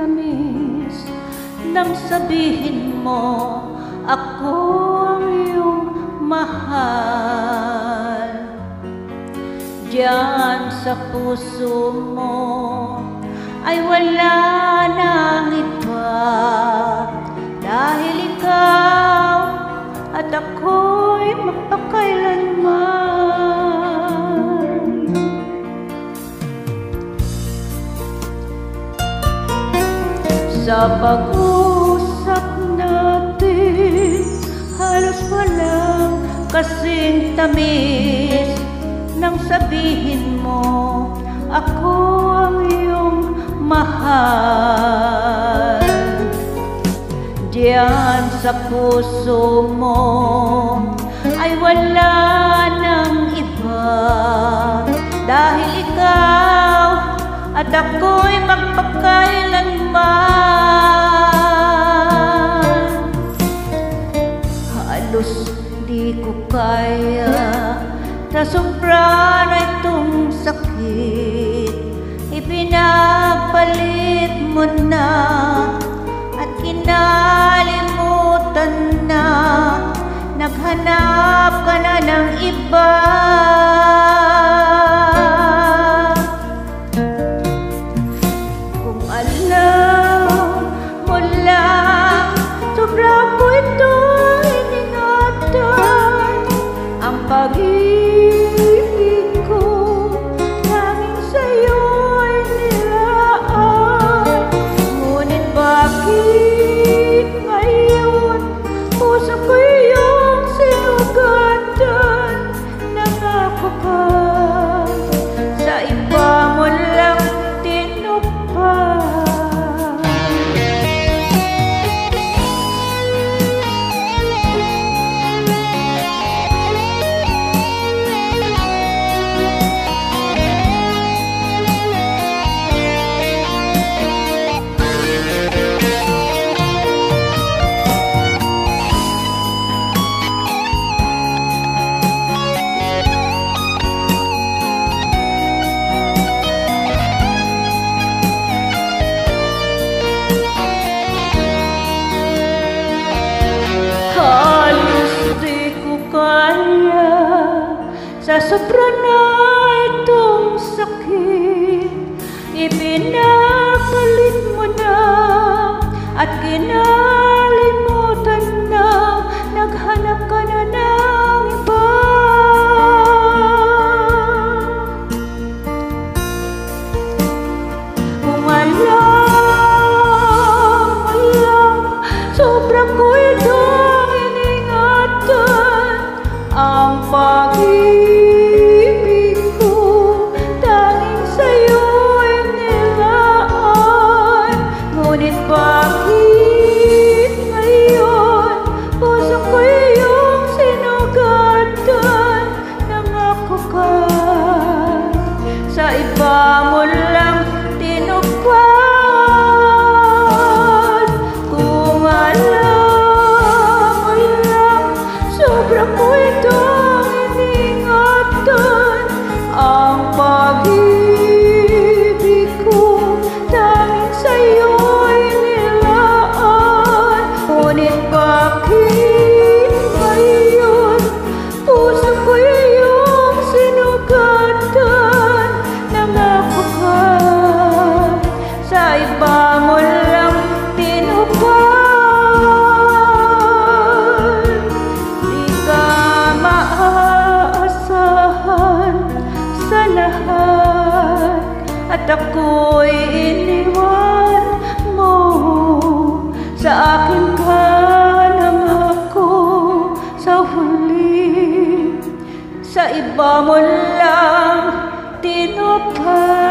tamis nang sabihin mo ako ang iyong mahal. Diyan sa puso mo ay wala nang iba, dahil ikaw at ako'y magpakailanman. Sa pag-usap natin, halos walang kasing tamis nang sabihin mo ako ang iyong mahal. Diyan sa puso mo ay wala nang iba, dahil ikaw at ako'y magpakailanman. Halos di ko kaya, sa sobra na itong sakit, ipinapalit mo na at kinalimutan na, naghanap ka na ng iba. Kung alam mo lang, sobra ko ito iningatan, ang pag-ibig ko tanging sa'yo'y nilaan. Ngunit bakit ngayon puso ko iyong sinugatan? Nangako ka, sa iba mo lang tinupad. Sa sobra na itong sakit, ipinapalit mo na at kinalimutan na, naghanap ka na ng iba. Kung alam, sobra ko itong iningatan, ang pag-ibig ko tanging sa'yo'y nilaan. Ngunit bakit ngayon puso ko iyong sinugatan? Nangako ka, sa iba mo lang tinupad. Kung alam mo lang, sobra ko itong iningatan, ang pag-ibig ko tanging sa'yo'y nilaan. Ngunit bakit ngayon puso ko iyong sinugatan? Nangako ka, sa iba mo lang tinupad. Di ka maaasahan sa lahat, at ako'y iniwan mo. Sa akin ka nangako sa huli, sa iba mo lang tinupad.